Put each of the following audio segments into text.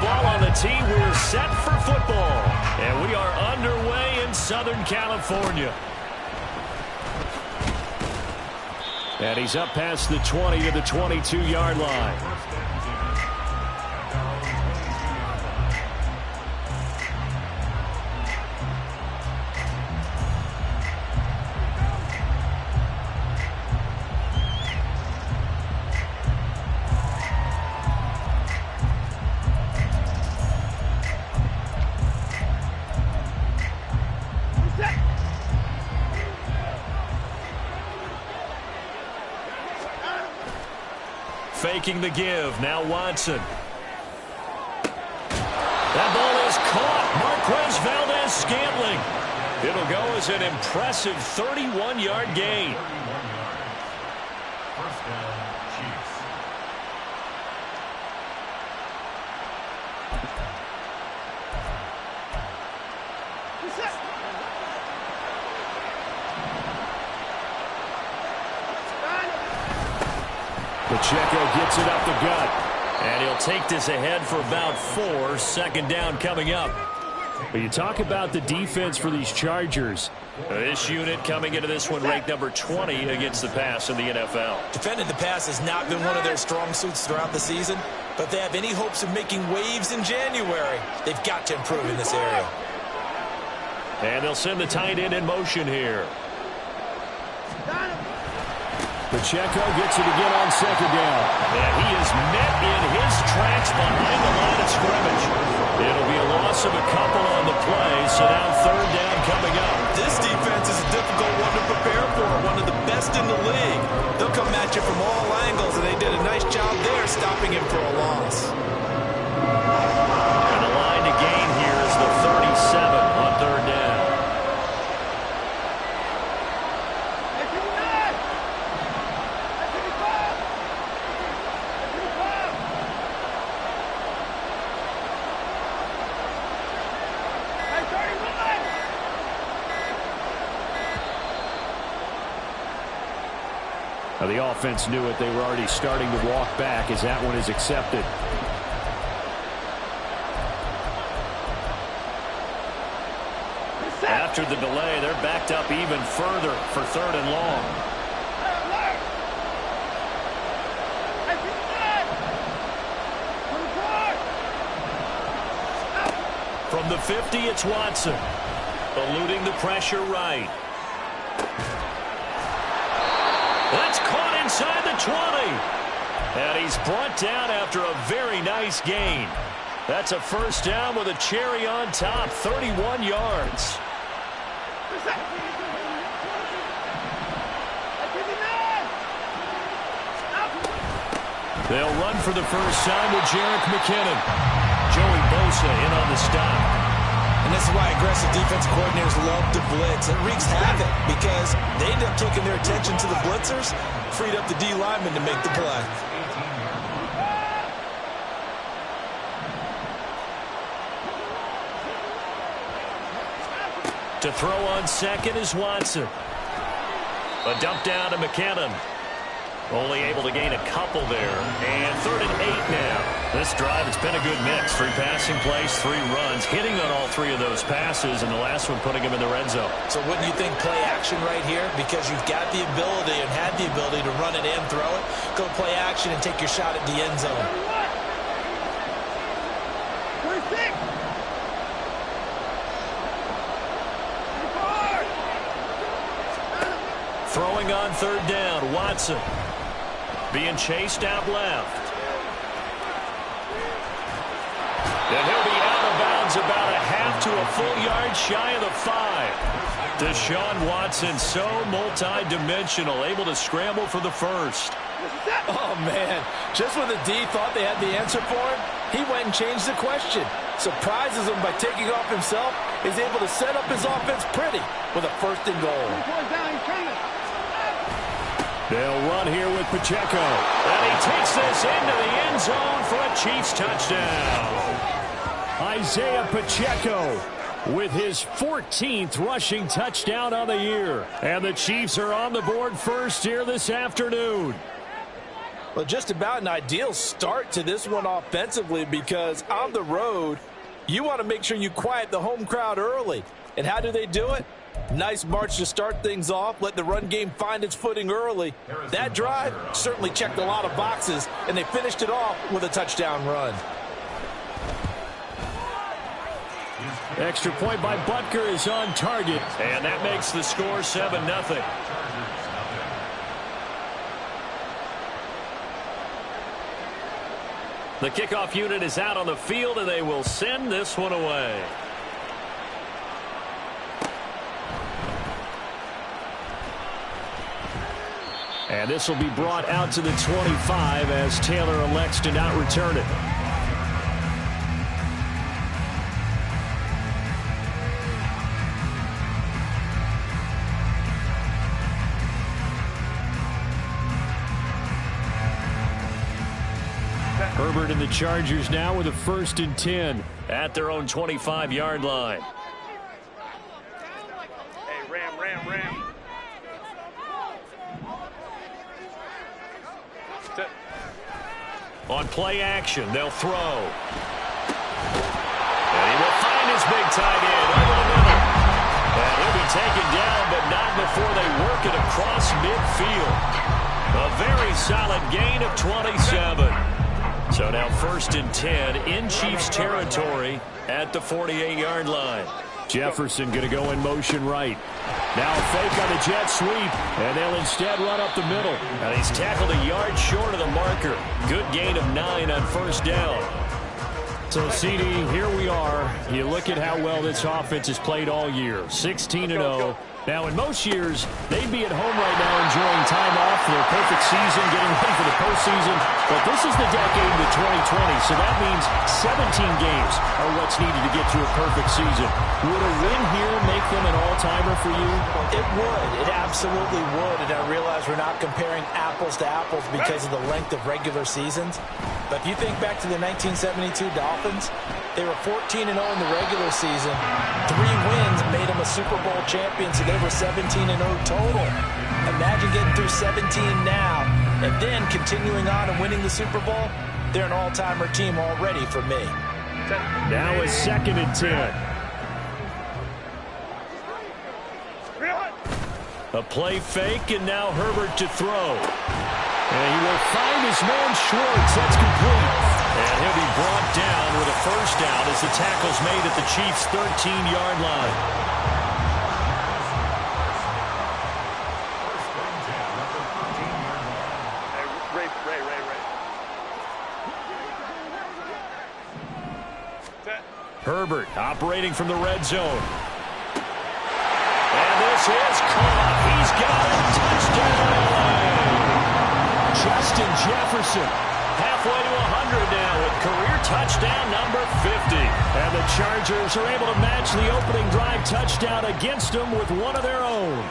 ball on the tee. We're set for football. And we are underway in Southern California. And he's up past the 20 to the 22-yard line. Faking the give. Now Watson. That ball is caught. Marquez Valdez-Scantling. It'll go as an impressive 31-yard gain. First down, Chiefs. Pacheco gets it up the gut. And he'll take this ahead for about 4. Second down coming up. But you talk about the defense for these Chargers. This unit coming into this one ranked number 20 against the pass in the NFL. Defending the pass has not been one of their strong suits throughout the season. But if they have any hopes of making waves in January, they've got to improve in this area. And they'll send the tight end in motion here. Pacheco gets it again on second down. And he is met in his tracks behind the line of scrimmage. It'll be a loss of a couple on the play, so now third down coming up. This defense is a difficult one to prepare for, one of the best in the league. They'll come at you from all angles, and they did a nice job there stopping him for a loss. And the line to gain here is the 37 on third down. Now the offense knew it. They were already starting to walk back as that one is accepted. After the delay, they're backed up even further for third and long. From the 50, it's Watson. Eluding the pressure right. That's caught inside the 20. And he's brought down after a very nice gain. That's a first down with a cherry on top, 31 yards. They'll run for the first time with Jerick McKinnon. Joey Bosa in on the stop. And this is why aggressive defensive coordinators love to blitz. It wreaks havoc because they end up taking their attention to the blitzers, freed up the D lineman to make the play. To throw on second is Watson. A dump down to McKinnon. Only able to gain a couple there. And 3rd and 8 now. This drive, it's been a good mix. 3 passing plays, 3 runs, hitting on all 3 of those passes, and the last one putting him in the red zone. So wouldn't you think play action right here? Because you've got the ability and had the ability to run it and throw it. Go play action and take your shot at the end zone. Throwing on 3rd down, Watson. Being chased out left. And he'll be out of bounds about a half to a full yard shy of the 5. Deshaun Watson, so multi-dimensional, able to scramble for the first. Oh, man. Just when the D thought they had the answer for him, he went and changed the question. Surprises him by taking off himself. Is able to set up his offense pretty with a 1st and goal. They'll run here with Pacheco. And he takes this into the end zone for a Chiefs touchdown. Isaiah Pacheco with his 14th rushing touchdown on the year. And the Chiefs are on the board first here this afternoon. Well, just about an ideal start to this one offensively, because on the road, you want to make sure you quiet the home crowd early. And how do they do it? Nice march to start things off. Let the run game find its footing early. That drive certainly checked a lot of boxes, and they finished it off with a touchdown run. Extra point by Butker is on target, and that makes the score 7-0. The kickoff unit is out on the field, and they will send this one away. And this will be brought out to the 25 as Taylor elects to not return it. Herbert and the Chargers now with a 1st and 10 at their own 25-yard line. Hey, Ram. On play action, they'll throw. And he will find his big tight end over the middle. And he'll be taken down, but not before they work it across midfield. A very solid gain of 27. So now 1st and 10 in Chiefs territory at the 48-yard line. Jefferson going to go in motion right. Now a fake on the jet sweep, and they'll instead run up the middle. And he's tackled a yard short of the marker. Good gain of 9 on 1st down. So, CD, here we are. You look at how well this offense has played all year. 16-0. Now, in most years, they'd be at home right now enjoying time off for their perfect season, getting ready for the postseason. But this is the decade of 2020, so that means 17 games are what's needed to get to a perfect season. Would a win here make them an all-timer for you? It would. It absolutely would. And I realize we're not comparing apples to apples because of the length of regular seasons. But if you think back to the 1972 Dolphins, they were 14-0 in the regular season. 3 wins made them a Super Bowl champion, so they were 17-0 total. Imagine getting through 17 now and then continuing on and winning the Super Bowl. They're an all-timer team already for me. Now a 2nd and 10. A play fake, and now Herbert to throw. And he will find his man Schwartz. That's complete. And he'll be brought down with a 1st down as the tackle's made at the Chiefs' 13-yard line. Herbert operating from the red zone. And this is caught. He's got a touchdown. Justin Jefferson halfway to 100 now with career touchdown number 50. And the Chargers are able to match the opening drive touchdown against them with one of their own.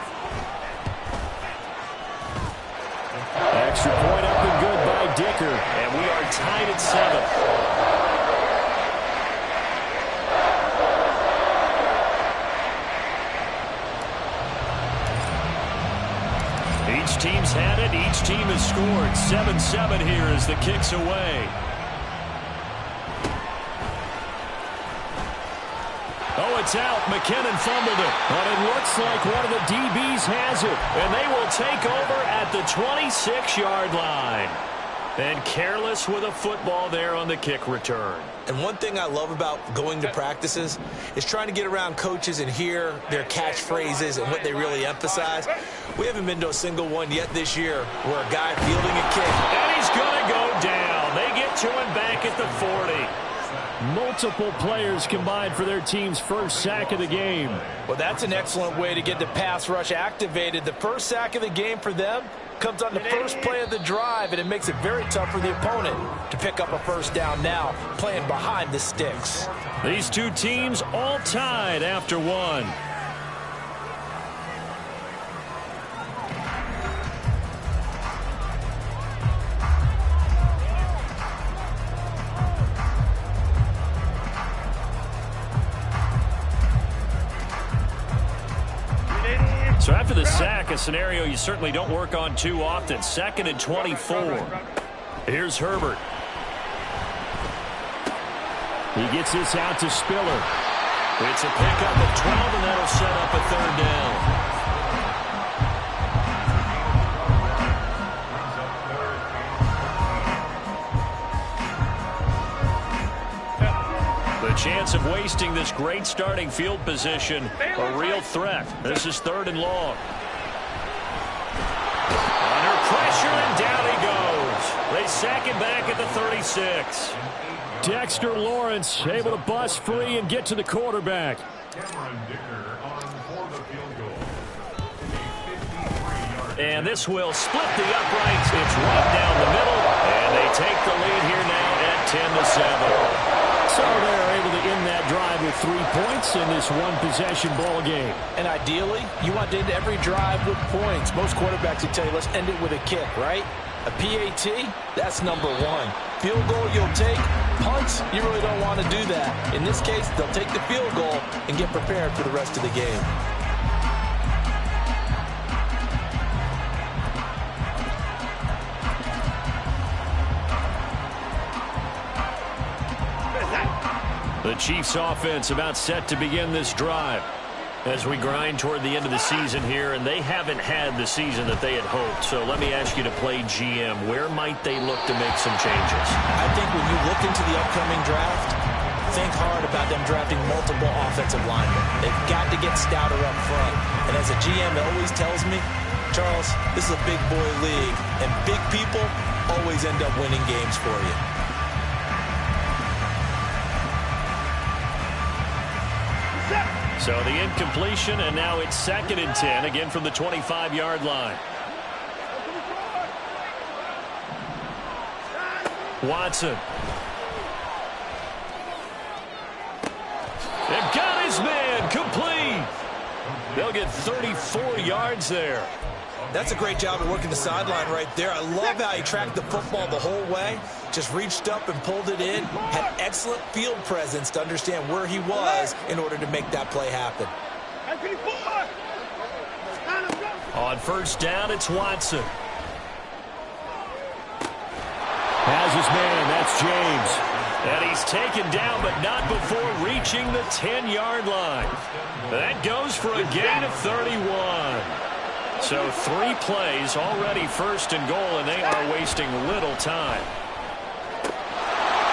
Extra point up and good by Dicker. And we are tied at 7. Each team's had it. Each team has scored. 7-7 here as the kick's away. Oh, it's out. McKinnon fumbled it. But it looks like one of the DBs has it. And they will take over at the 26-yard line. And careless with a football there on the kick return. And one thing I love about going to practices is trying to get around coaches and hear their catchphrases and what they really emphasize. We haven't been to a single one yet this year where a guy fielding a kick. And he's going to go down. They get to him back at the 40. Multiple players combined for their team's 1st sack of the game. Well, that's an excellent way to get the pass rush activated. The 1st sack of the game for them comes on the 1st play of the drive, and it makes it very tough for the opponent to pick up a 1st down now, playing behind the sticks. These two teams all tied after 1. So after the sack, a scenario you certainly don't work on too often. 2nd and 24. Here's Herbert. He gets this out to Spiller. It's a pickup of 12, and that'll set up a third down. The chance of wasting this great starting field position, a real threat. This is 3rd and long. Under pressure, and down he goes. They sack him back at the 36. Dexter Lawrence able to bust free and get to the quarterback. And this will split the uprights. It's right down the middle, and they take the lead here now at 10-7. So they're able to end that drive with 3 points in this one-possession ball game. And ideally, you want to end every drive with points. Most quarterbacks will tell you, let's end it with a kick, right? A PAT, that's number 1. Field goal you'll take. Punts, you really don't want to do that. In this case, they'll take the field goal and get prepared for the rest of the game. The Chiefs offense about set to begin this drive as we grind toward the end of the season here, and they haven't had the season that they had hoped. So let me ask you to play GM. Where might they look to make some changes? I think when you look into the upcoming draft, think hard about them drafting multiple offensive linemen. They've got to get stouter up front. And as a GM, it always tells me, Charles, this is a big boy league, and big people always end up winning games for you. So the incompletion, and now it's 2nd and 10, again from the 25-yard line. Watson. They've got his man complete. They'll get 34 yards there. That's a great job of working the sideline right there. I love how he tracked the football the whole way. Just reached up and pulled it in. Had excellent field presence to understand where he was in order to make that play happen. On 1st down, it's Watson. Has his man, that's James. And he's taken down, but not before reaching the 10-yard line. That goes for a gain of 31. So 3 plays, already 1st and goal, and they are wasting little time.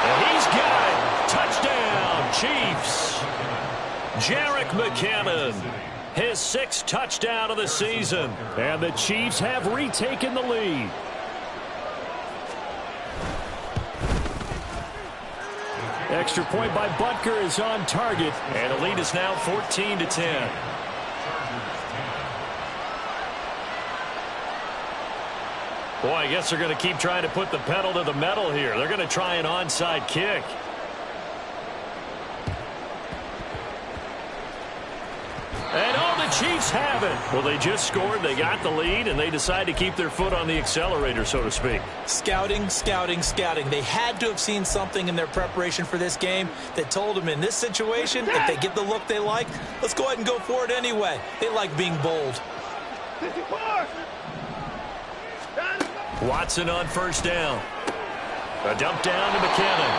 And he's got it. Touchdown, Chiefs. Jerick McKinnon, his 6th touchdown of the season. And the Chiefs have retaken the lead. Extra point by Butker is on target, and the lead is now 14-10. Boy, I guess they're going to keep trying to put the pedal to the metal here. They're going to try an onside kick. And all the Chiefs have it. Well, they just scored, they got the lead, and they decide to keep their foot on the accelerator, so to speak. Scouting, scouting, scouting. They had to have seen something in their preparation for this game that told them in this situation, if they get the look they like, let's go ahead and go for it anyway. They like being bold. Watson on 1st down. A dump down to McKinnon.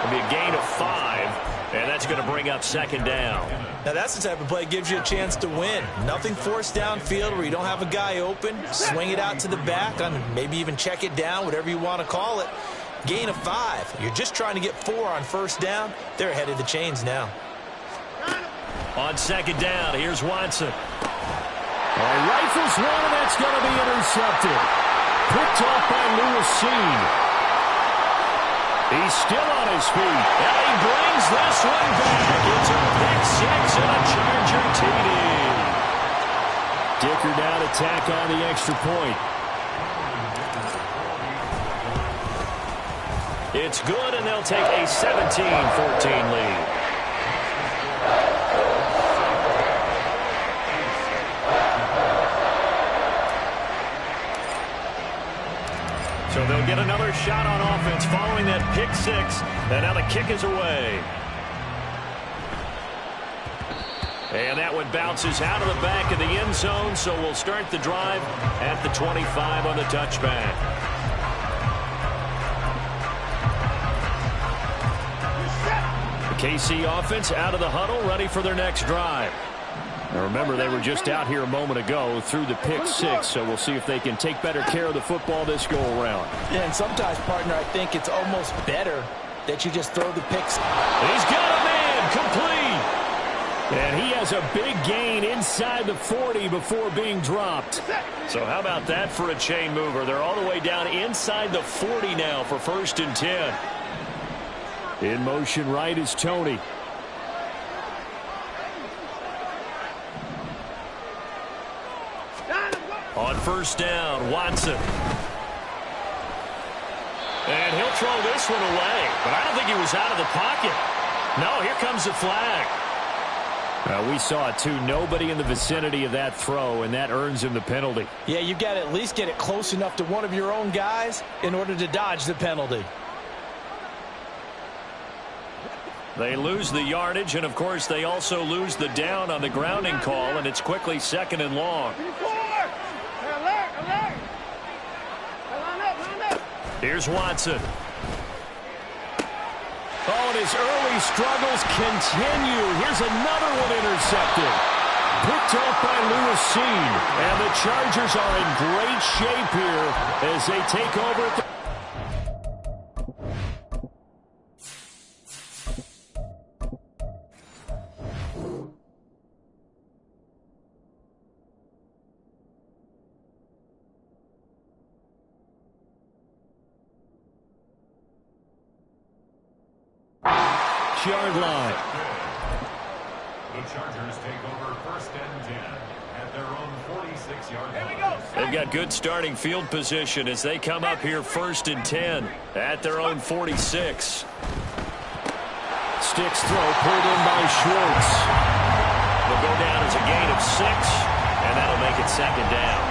It'll be a gain of 5, and that's going to bring up 2nd down. Now that's the type of play that gives you a chance to win. Nothing forced downfield where you don't have a guy open. Swing it out to the back, on maybe even check it down, whatever you want to call it. Gain of 5. You're just trying to get 4 on 1st down. They're ahead of the chains now. On 2nd down, here's Watson. Rifles one, and that's going to be intercepted. Picked off by Lewis Seen. He's still on his feet. And he brings this one back. It's a pick 6 and a Charger TD. Dicker now to tack on the extra point. It's good, and they'll take a 17-14 lead. So they'll get another shot on offense following that pick 6. And now the kick is away. And that one bounces out of the back of the end zone. So we'll start the drive at the 25 on the touchback. KC offense out of the huddle, ready for their next drive. Now remember, they were just out here a moment ago through the pick 6, so we'll see if they can take better care of the football this go-around. Yeah, and sometimes, partner, I think it's almost better that you just throw the picks. He's got a man complete. And he has a big gain inside the 40 before being dropped. So how about that for a chain mover? They're all the way down inside the 40 now for 1st and 10. In motion right is Tony. On 1st down, Watson. And he'll throw this one away. But I don't think he was out of the pocket. No, here comes the flag. We saw it too. Nobody in the vicinity of that throw, and that earns him the penalty. Yeah, you got to at least get it close enough to one of your own guys in order to dodge the penalty. They lose the yardage, and, of course, they also lose the down on the grounding call, and it's quickly 2nd and long. Here's Watson. Oh, and his early struggles continue. Here's another one intercepted. Picked off by Lewisine. And the Chargers are in great shape here as they take over at the yard line. The Chargers take over 1st and 10 at their own 46-yard line. They've got good starting field position as they come up here 1st and 10 at their own 46. Sticks throw pulled in by Schwartz. Will go down as a gain of 6, and that'll make it 2nd down.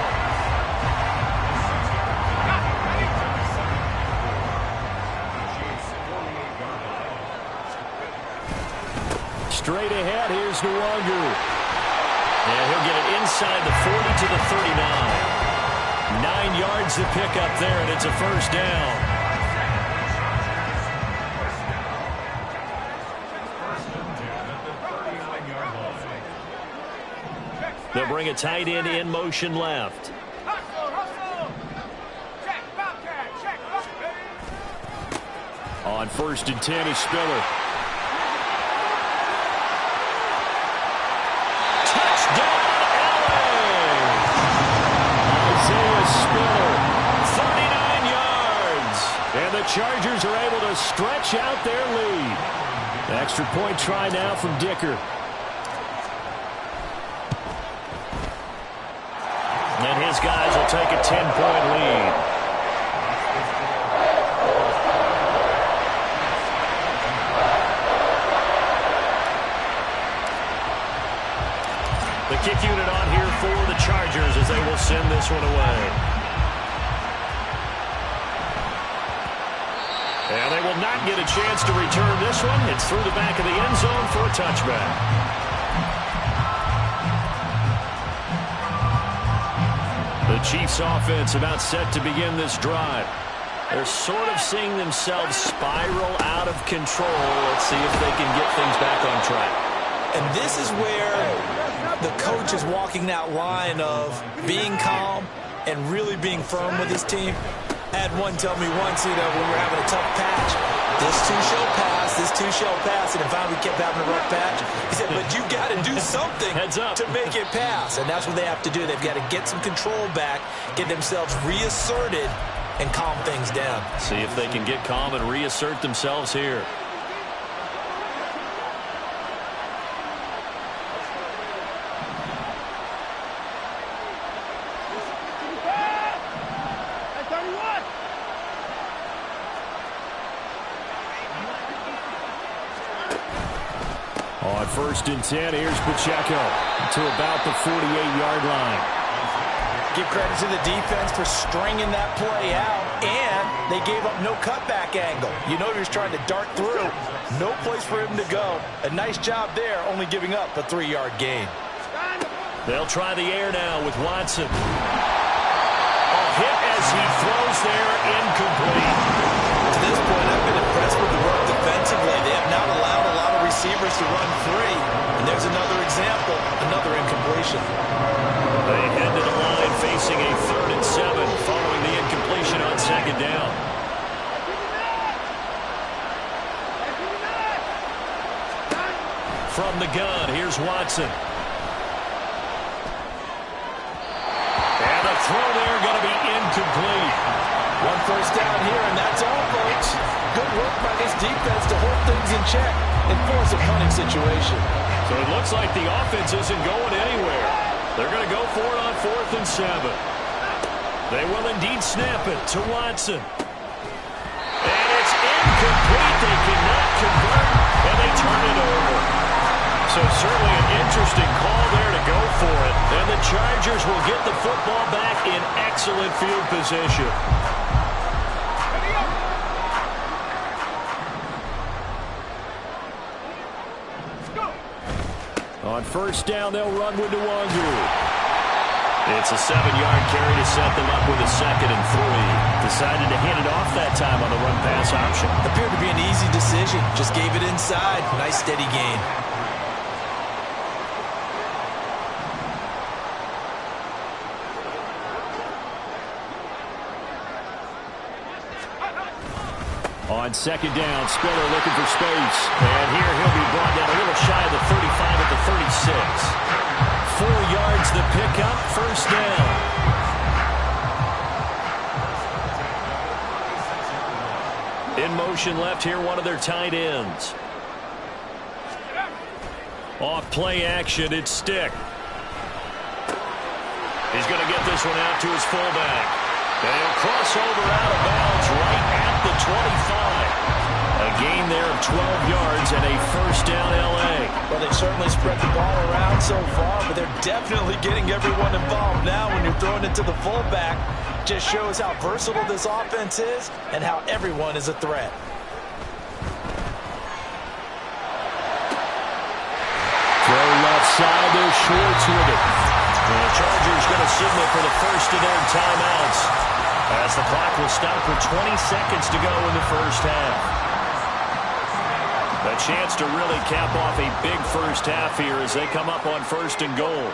Straight ahead, here's Nwangu. And he'll get it inside the 40 to the 39. 9 yards to pick up there, and it's a 1st down. They'll bring a tight end in motion left. On 1st and 10 is Spiller. And the Chargers are able to stretch out their lead. Extra point try now from Dicker. And his guys will take a 10-point lead. The kick unit on here for the Chargers as they will send this one away. And they will not get a chance to return this one. It's through the back of the end zone for a touchback. The Chiefs offense about set to begin this drive. They're sort of seeing themselves spiral out of control. Let's see if they can get things back on track. And this is where the coach is walking that line of being calm and really being firm with his team. I had one tell me once, when we were having a tough patch, this too shall pass, this too shall pass, and finally we kept having a rough patch. He said, but you got to do something to make it pass, and that's what they have to do. They've got to get some control back, get themselves reasserted, and calm things down. See if they can get calm and reassert themselves here. On 1st and 10, here's Pacheco to about the 48-yard line. Give credit to the defense for stringing that play out, and they gave up no cutback angle. You know he was trying to dart through. No place for him to go. A nice job there, only giving up a 3-yard gain. They'll try the air now with Watson. A hit as he throws there, incomplete. To this point, I've been impressed with the work defensively. They have not allowed a lot of situation. They head to the line facing a 3rd and 7 following the incompletion on 2nd down. From the gun, here's Watson. And the throw there going to be incomplete. 1 first down here, and that's all, folks. Good work by this defense to hold things in check and force a punting situation. So it looks like the offense isn't going anywhere. They're going to go for it on 4th and 7. They will indeed snap it to Watson. And it's incomplete. They cannot convert, and they turn it over. So certainly an interesting call there to go for it. And the Chargers will get the football back in excellent field position. On 1st down, they'll run with Nwangu. It's a 7-yard carry to set them up with a 2nd and 3. Decided to hand it off that time on the run-pass option. Appeared to be an easy decision. Just gave it inside. Nice, steady gain. On 2nd down, Spiller looking for space. And here he'll be brought down a little shy of the 35 at the 36. 4 yards the pickup, 1st down. In motion left here, one of their tight ends. Off play action, it's Stick. He's going to get this one out to his fullback. And he'll cross over out of bounds right at the 25. A gain there of 12 yards and a 1st down L.A. Well, they've certainly spread the ball around so far, but they're definitely getting everyone involved now when you're throwing it to the fullback. Just shows how versatile this offense is and how everyone is a threat. Throw left side, they're Schwartz with it. And the Chargers going to signal for the first of their timeouts as the clock will stop with 20 seconds to go in the 1st half. A chance to really cap off a big 1st half here as they come up on 1st and goal.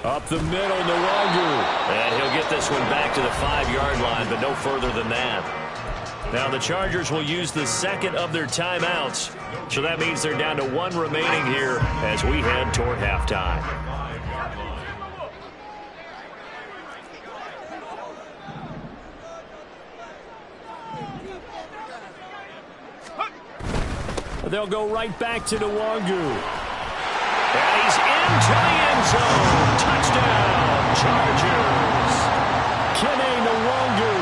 Up the middle, Nwangu. And he'll get this one back to the 5-yard line, but no further than that. Now the Chargers will use the 2nd of their timeouts. So that means they're down to 1 remaining here as we head toward halftime. They'll go right back to Nwangu. And he's into the end zone. Touchdown, Chargers. Kene Nwangu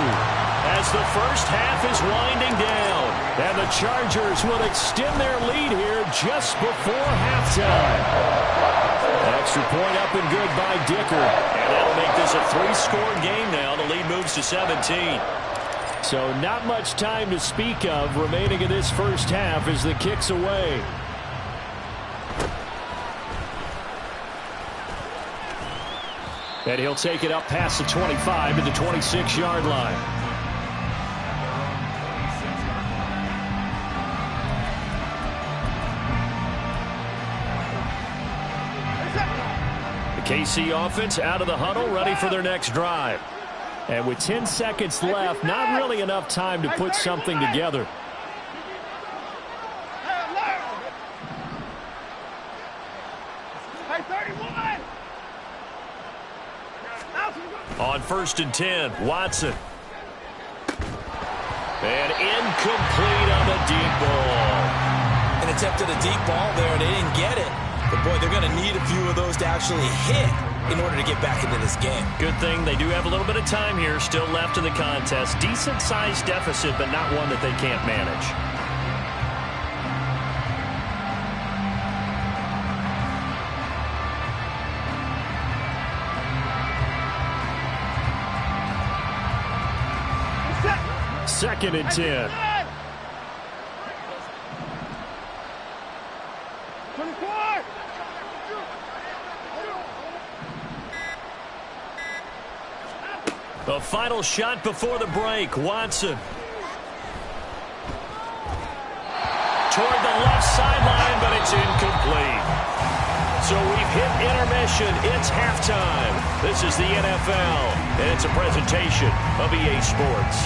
as the 1st half is winding down. And the Chargers will extend their lead here just before halftime. Extra point up and good by Dicker. And that'll make this a 3-score game now. The lead moves to 17. So not much time to speak of remaining in this 1st half as the kick's away. And he'll take it up past the 25 to the 26-yard line. The KC offense out of the huddle, ready for their next drive. And with 10 seconds left, not really enough time to put something together. On 1st and 10, Watson. And incomplete on the deep ball. An attempt at a deep ball there, and they didn't get it. But, boy, they're going to need a few of those to actually hit in order to get back into this game. Good thing they do have a little bit of time here still left in the contest. Decent-sized deficit, but not one that they can't manage. Second and 10. The final shot before the break. Watson. toward the left sideline, but it's incomplete. So we've hit intermission. It's halftime. This is the NFL, and it's a presentation of EA Sports.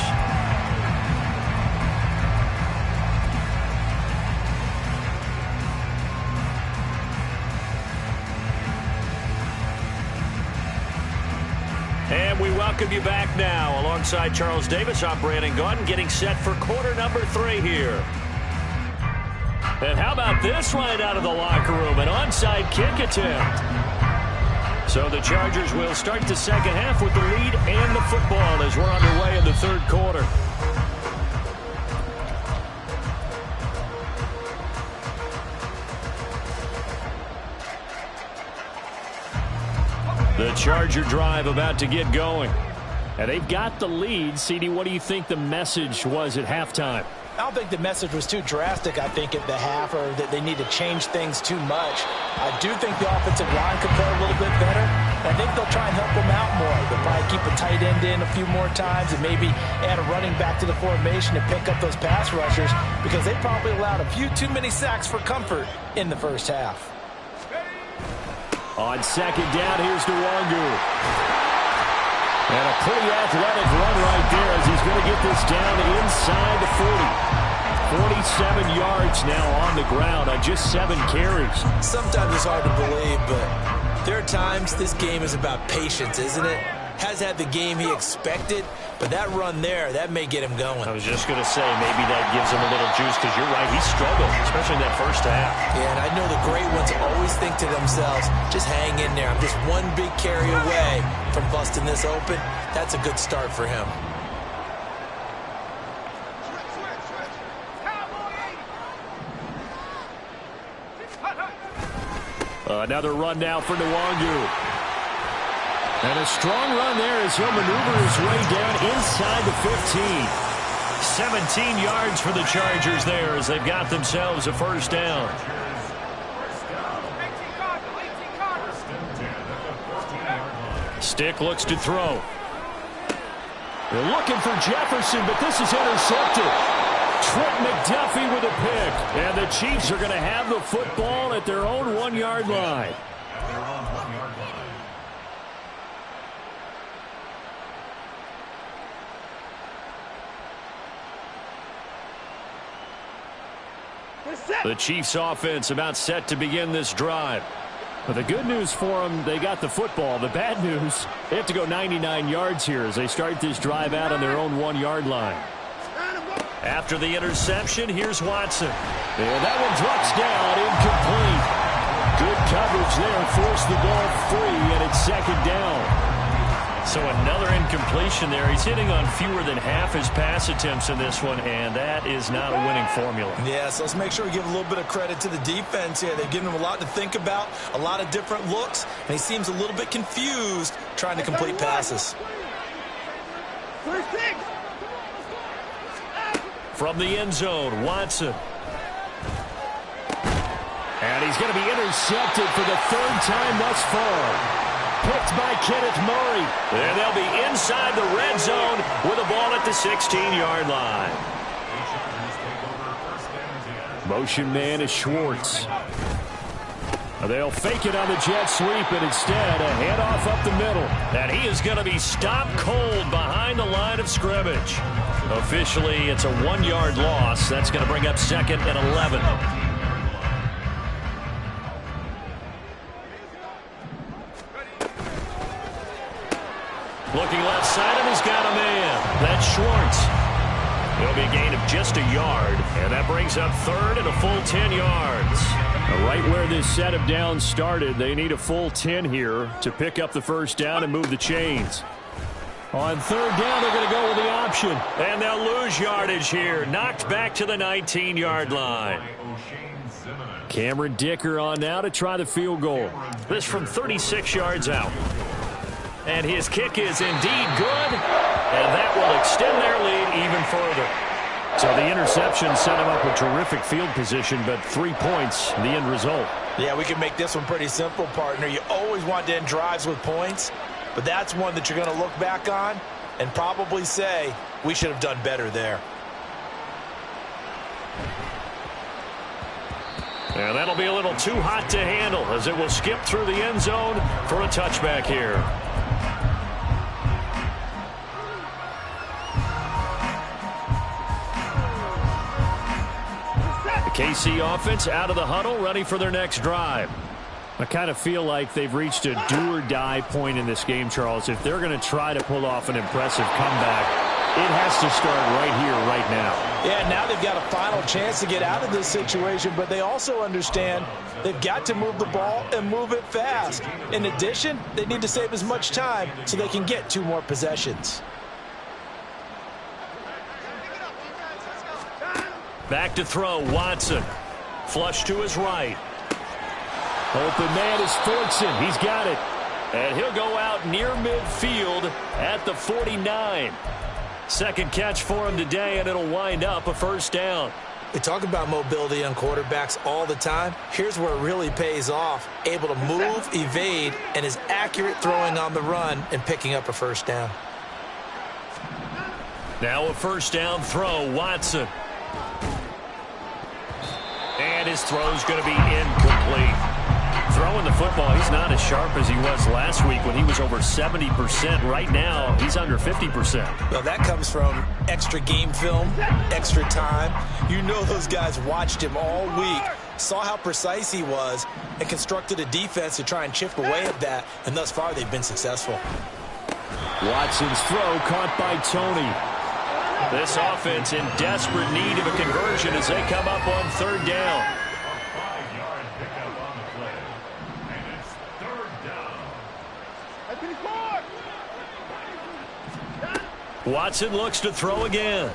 And we welcome you back now. Alongside Charles Davis, I'm Brandon Gaudin, getting set for quarter number 3 here. And how about this right out of the locker room? An onside kick attempt. So the Chargers will start the second half with the lead and the football as we're underway in the third quarter. The Charger drive about to get going. And they've got the lead. CD, what do you think the message was at halftime? I don't think the message was too drastic, I think, at the half, or that they need to change things too much. I do think the offensive line could play a little bit better. I think they'll try and help them out more. They'll probably keep a tight end in a few more times and maybe add a running back to the formation to pick up those pass rushers because they probably allowed a few too many sacks for comfort in the first half. On second down, here's Nwangu. And a pretty athletic run right there as he's going to get this down inside the 40. 47 yards now on the ground on just 7 carries. Sometimes it's hard to believe, but there are times this game is about patience, isn't it? Has had the game he expected, but that run there, that may get him going. I was just going to say, maybe that gives him a little juice because you're right, he struggled, especially in that first half. Yeah, and I know the great ones always think to themselves, just hang in there. I'm just one big carry away from busting this open. That's a good start for him. Another run now for Nwangu. And a strong run there as he'll maneuver his way down inside the 15. 17 yards for the Chargers there as they've got themselves a first down. Stick looks to throw. They're looking for Jefferson, but this is intercepted. Trent McDuffie with a pick. And the Chiefs are going to have the football at their own 1-yard line. The Chiefs offense about set to begin this drive. But the good news for them, they got the football. The bad news, they have to go 99 yards here as they start this drive out on their own 1-yard line. After the interception, here's Watson. And that one drops down, incomplete. Good coverage there, forced the ball free, and it's second down. So another incompletion there. He's hitting on fewer than half his pass attempts in this one, and that is not a winning formula. Yeah, so let's make sure we give a little bit of credit to the defense here. They've given him a lot to think about, a lot of different looks, and he seems a little bit confused trying to complete passes. From the end zone, Watson. And he's going to be intercepted for the 3rd time thus far. Picked by Kenneth Murray. And they'll be inside the red zone with a ball at the 16-yard line. Motion man is Schwartz. They'll fake it on the jet sweep, and instead a handoff up the middle. And he is going to be stopped cold behind the line of scrimmage. Officially, it's a 1-yard loss. That's going to bring up 2nd and 11. Looking left side, and he's got a man. That's Schwartz. It'll be a gain of just a yard, and that brings up 3rd and a full 10 yards. Right where this set of downs started, they need a full 10 here to pick up the first down and move the chains. On 3rd down, they're going to go with the option, and they'll lose yardage here. Knocked back to the 19-yard line. Cameron Dicker on now to try the field goal. This from 36 yards out. And his kick is indeed good, and that will extend their lead even further. So the interception set him up with terrific field position, but 3 points, the end result. Yeah, we can make this one pretty simple, partner. You always want to end drives with points, but that's one that you're going to look back on and probably say, we should have done better there. And that'll be a little too hot to handle as it will skip through the end zone for a touchback here. The KC offense out of the huddle, ready for their next drive. I kind of feel like they've reached a do-or-die point in this game, Charles. If they're going to try to pull off an impressive comeback, it has to start right here, right now. Yeah, now they've got a final chance to get out of this situation, but they also understand they've got to move the ball and move it fast. In addition, they need to save as much time so they can get 2 more possessions. Back to throw, Watson. Flush to his right. Open man is Fortson. He's got it. And he'll go out near midfield at the 49. Second catch for him today, and it'll wind up a first down. We talk about mobility on quarterbacks all the time. Here's where it really pays off. Able to move, evade, and is accurate throwing on the run and picking up a first down. Now a first down throw, Watson. And his throw's going to be incomplete. Throwing the football, he's not as sharp as he was last week when he was over 70%. Right now, he's under 50%. Well, that comes from extra game film, extra time. You know those guys watched him all week, saw how precise he was, and constructed a defense to try and chip away at that, and thus far they've been successful. Watson's throw caught by Tony. This offense in desperate need of a conversion as they come up on third down. Watson looks to throw again.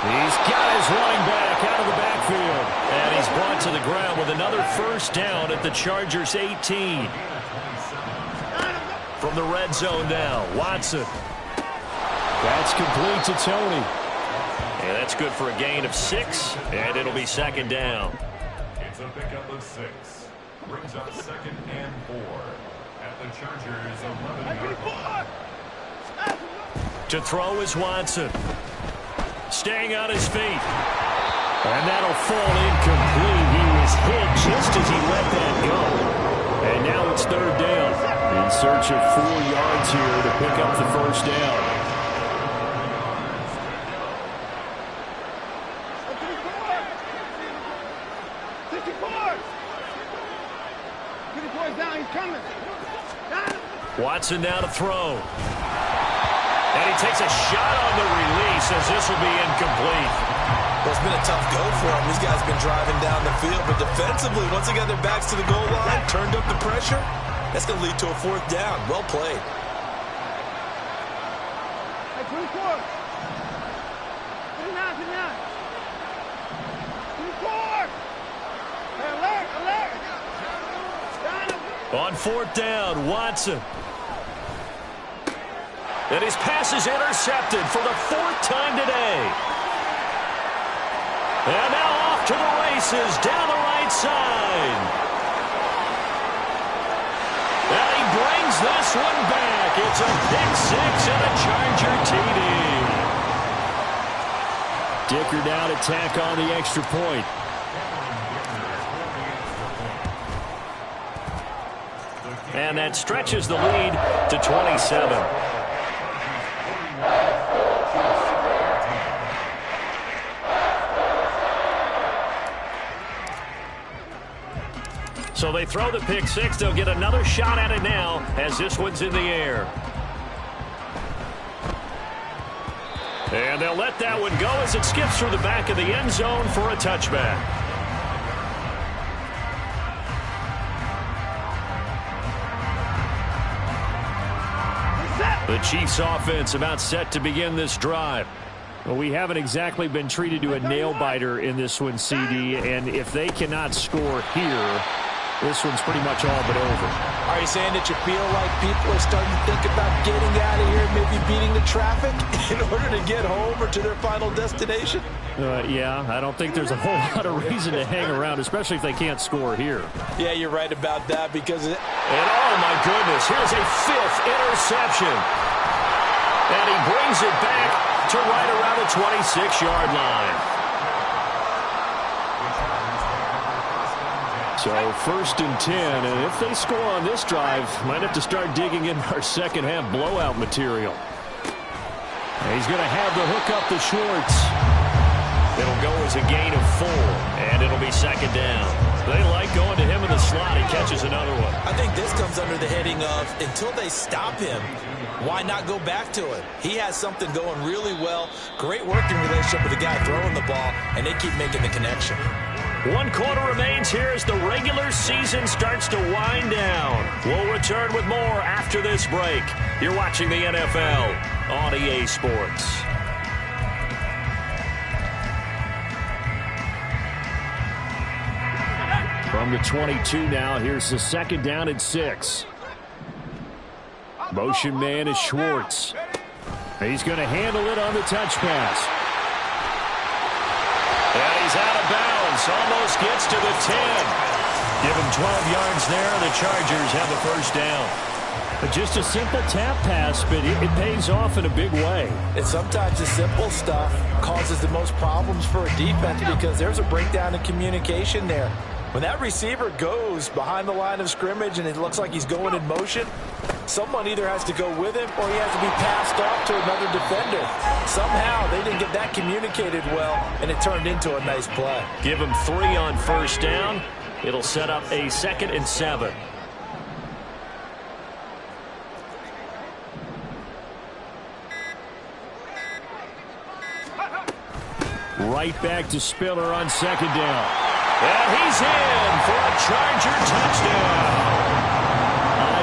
He's got his running back out of the backfield. And he's brought to the ground with another first down at the Chargers 18. From the red zone now, Watson. That's complete to Tony. And that's good for a gain of 6, and it'll be second down. It's a pickup of 6. Brings up 2nd and 4 at the Chargers 11-yard line. To throw is Watson. Staying on his feet. And that'll fall incomplete. He was hit just as he let that go. And now it's third down. In search of 4 yards here to pick up the first down. Watson now to throw. And he takes a shot on the release as this will be incomplete. Well, it's been a tough go for him. These guys have been driving down the field, but defensively, once they got their backs to the goal line, turned up the pressure, that's going to lead to a 4th down. Well played. On 4th down, Watson. And his pass is intercepted for the 4th time today. And now off to the races down the right side. And he brings this one back. It's a pick 6 and a Charger TD. Dicker down to tack on the extra point. And that stretches the lead to 27. So they throw the pick 6. They'll get another shot at it now as this one's in the air. And they'll let that one go as it skips through the back of the end zone for a touchback. The Chiefs offense about set to begin this drive. Well, we haven't exactly been treated to a nail-biter in this one, CD, and if they cannot score here, this one's pretty much all but over. Are you saying that you feel like people are starting to think about getting out of here, maybe beating the traffic in order to get home or to their final destination? Yeah, I don't think there's a whole lot of reason to hang around, especially if they can't score here. Yeah, you're right about that because... And oh, my goodness, here's a 5th interception. And he brings it back to right around the 26-yard line. So first and 10, and if they score on this drive, might have to start digging in our second half blowout material. And he's going to have the hook up to Schwartz. It'll go as a gain of 4, and it'll be second down. They like going to him in the slot. He catches another one. I think this comes under the heading of until they stop him, why not go back to it? He has something going really well. Great working relationship with the guy throwing the ball, and they keep making the connection. 1 quarter remains here as the regular season starts to wind down. We'll return with more after this break. You're watching the NFL on EA Sports. From the 22 now, here's the second down and 6. Motion man is Schwartz. He's going to handle it on the touch pass. And he's out of bounds. Almost gets to the 10. Give him 12 yards there. The Chargers have the first down. Just a simple tap pass, but it pays off in a big way. And sometimes the simple stuff causes the most problems for a defense because there's a breakdown in communication there. When that receiver goes behind the line of scrimmage and it looks like he's going in motion, someone either has to go with him or he has to be passed off to another defender. Somehow they didn't get that communicated well, and it turned into a nice play. Give him 3 on first down. It'll set up a 2nd and 7. Right back to Spiller on second down. And he's in for a Charger touchdown.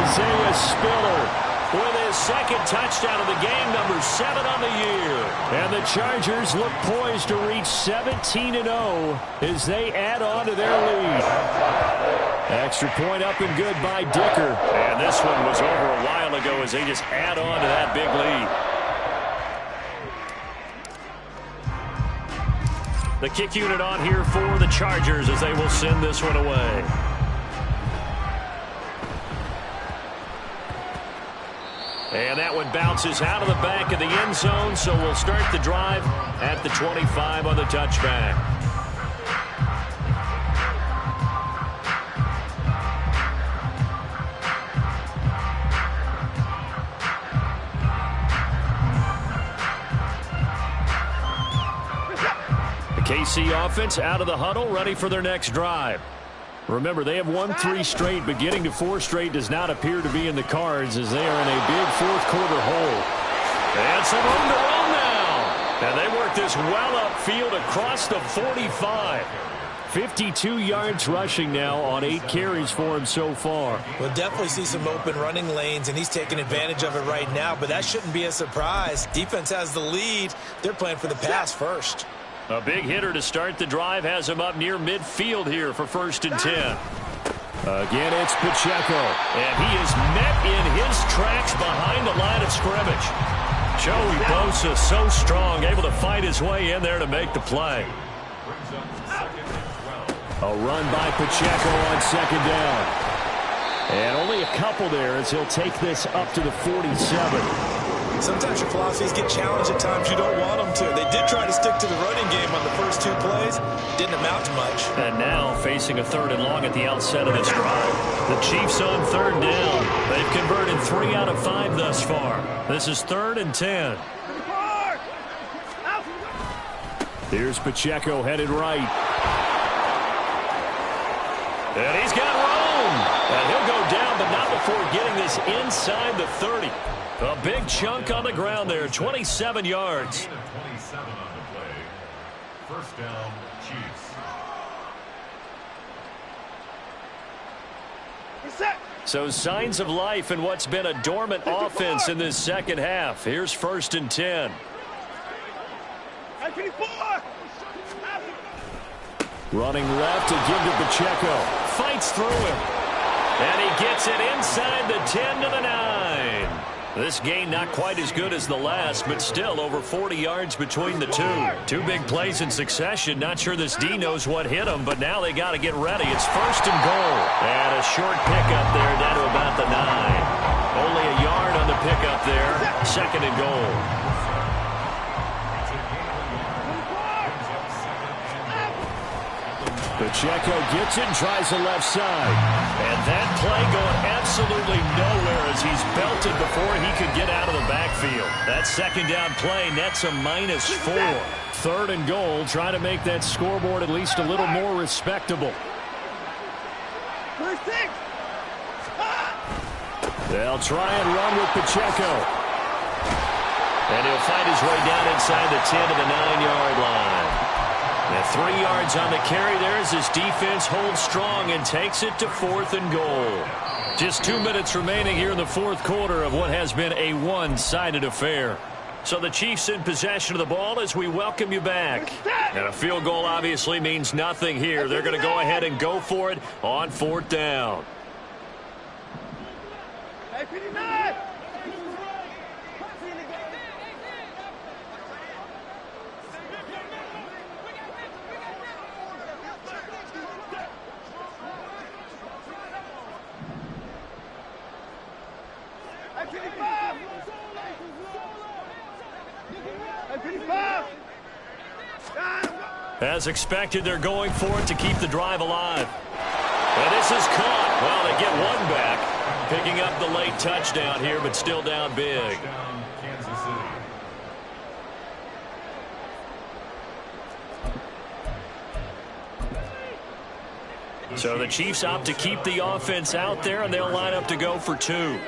Isaiah Spiller with his second touchdown of the game, number 7 on the year. And the Chargers look poised to reach 17-0 as they add on to their lead. Extra point up and good by Dicker. And this one was over a while ago as they just add on to that big lead. The kick unit on here for the Chargers as they will send this one away. And that one bounces out of the back of the end zone, so we'll start the drive at the 25 on the touchback. KC offense out of the huddle, ready for their next drive. Remember, they have won 3 straight, but getting to 4 straight does not appear to be in the cards as they are in a big fourth-quarter hole. And some room to run now. And they work this well upfield across the 45. 52 yards rushing now on 8 carries for him so far. We'll definitely see some open running lanes, and he's taking advantage of it right now, but that shouldn't be a surprise. Defense has the lead. They're playing for the pass first. A big hitter to start the drive has him up near midfield here for first and 10. Again, it's Pacheco. And he is met in his tracks behind the line of scrimmage. Joey Bosa so strong, able to fight his way in there to make the play. A run by Pacheco on second down. And only a couple there as he'll take this up to the 47. Sometimes your philosophies get challenged at times you don't want them to. They did try to stick to the running game on the first 2 plays. Didn't amount to much. And now facing a 3rd and long at the outset of this drive. The Chiefs on 3rd down. They've converted 3 out of 5 thus far. This is 3rd and 10. Here's Pacheco headed right. And he's got room. And he'll go down, but not before getting this inside the 30. A big chunk on the ground there, 27 yards. 27 on the play. First down, Chiefs. So signs of life in what's been a dormant offense in this second half. Here's first and 10. Running left to give to Pacheco. Fights through him. And he gets it inside the 10 to the 9. This gain not quite as good as the last, but still over 40 yards between the 2 big plays in succession. Not sure this D knows what hit him, but now they got to get ready. It's first and goal. And a short pickup there down to about the 9. Only a yard on the pickup there. Second and goal. Pacheco gets it and tries the left side. And that play going absolutely nowhere as he's belted before he could get out of the backfield. That second down play nets a -4. 3rd and goal, trying to make that scoreboard at least a little more respectable. They'll try and run with Pacheco. And he'll find his way down inside the 10 to the 9-yard line. And 3 yards on the carry there as his defense holds strong and takes it to 4th and goal. Just 2 minutes remaining here in the 4th quarter of what has been a one-sided affair. So the Chiefs in possession of the ball as we welcome you back. And a field goal obviously means nothing here. They're going to go ahead and go for it on 4th down. As expected, they're going for it to keep the drive alive. And this is caught. Well, they get one back. Picking up the late touchdown here, but still down big. Touchdown, Kansas City. So the Chiefs opt to keep the offense out there, and they'll line up to go for 2.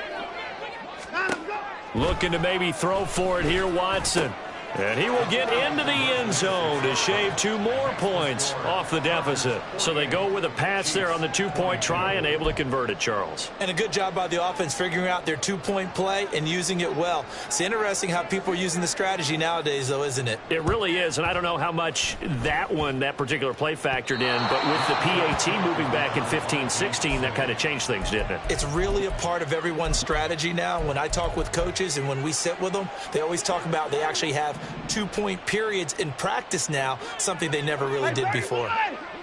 Looking to maybe throw for it here, Watson. And he will get into the end zone to shave 2 more points off the deficit. So they go with a pass there on the 2-point try and able to convert it, Charles. And a good job by the offense figuring out their 2-point play and using it well. It's interesting how people are using the strategy nowadays, though, isn't it? It really is, and I don't know how much that particular play factored in, but with the PAT moving back in 15-16, that kind of changed things, didn't it? It's really a part of everyone's strategy now. When I talk with coaches and when we sit with them, they always talk about they actually have 2-point periods in practice now, something they never really did before.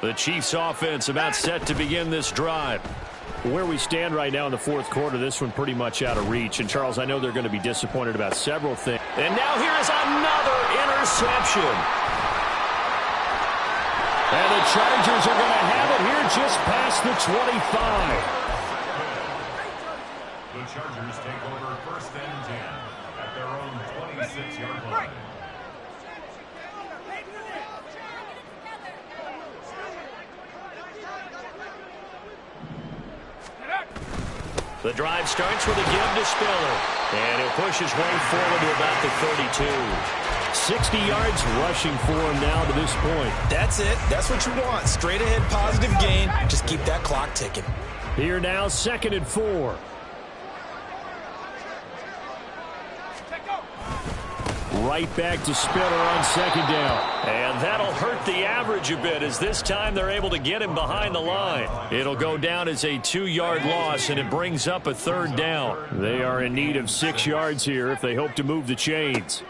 The Chiefs offense about set to begin this drive. Where we stand right now in the 4th quarter, this one pretty much out of reach. And, Charles, I know they're going to be disappointed about several things. And now here is another interception. And the Chargers are going to have it here just past the 25. The Chargers take over 1st and 10 at their own 26-yard line. The drive starts with a give to Spiller. And he'll push his way forward to about the 32. 60 yards rushing for him now to this point. That's it. That's what you want. Straight ahead positive gain. Just keep that clock ticking. Here now, 2nd and 4. Right back to Spiller on 2nd down. And that'll hurt the average a bit as this time they're able to get him behind the line. It'll go down as a 2-yard loss, and it brings up a 3rd down. They are in need of 6 yards here if they hope to move the chains.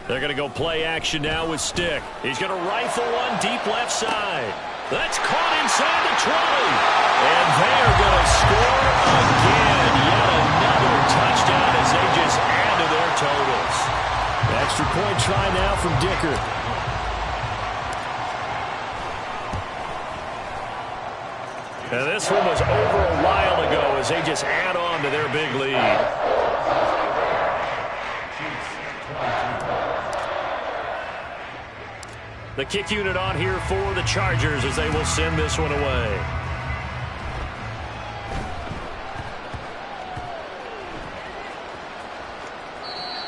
They're going to go play action now with Stick. He's going to rifle one deep left side. That's caught inside the 20. And they're going to score again. Yet another touchdown as they just add to their totals. Extra point try now from Dicker. And this one was over a while ago as they just add on to their big lead. The kick unit on here for the Chargers as they will send this one away.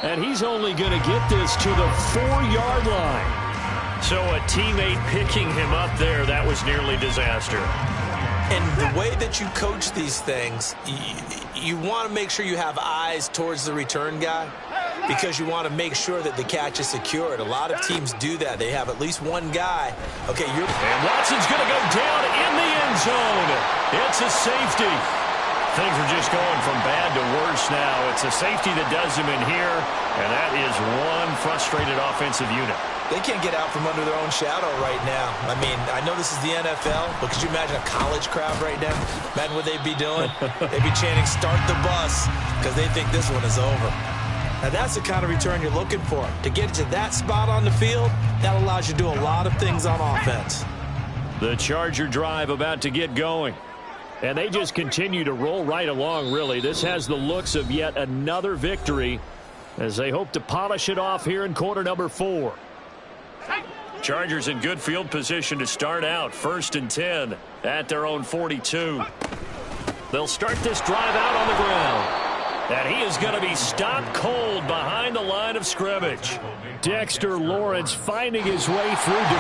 And he's only going to get this to the 4-yard line. So a teammate picking him up there, that was nearly disaster. And the way that you coach these things, you want to make sure you have eyes towards the return guy because you want to make sure that the catch is secured. A lot of teams do that. They have at least one guy. Okay, and Watson's going to go down in the end zone. It's a safety. Things are just going from bad to worse now. It's a safety that does him in here, and that is one frustrated offensive unit. They can't get out from under their own shadow right now. I mean, I know this is the NFL, but could you imagine a college crowd right now? Imagine what they'd be doing. They'd be chanting, "Start the bus," because they think this one is over. Now, that's the kind of return you're looking for. To get to that spot on the field, that allows you to do a lot of things on offense. The Charger drive about to get going. And they just continue to roll right along, really. This has the looks of yet another victory as they hope to polish it off here in quarter number 4. Chargers in good field position to start out. 1st and 10 at their own 42. They'll start this drive out on the ground. And he is going to be stopped cold behind the line of scrimmage. Dexter Lawrence finding his way through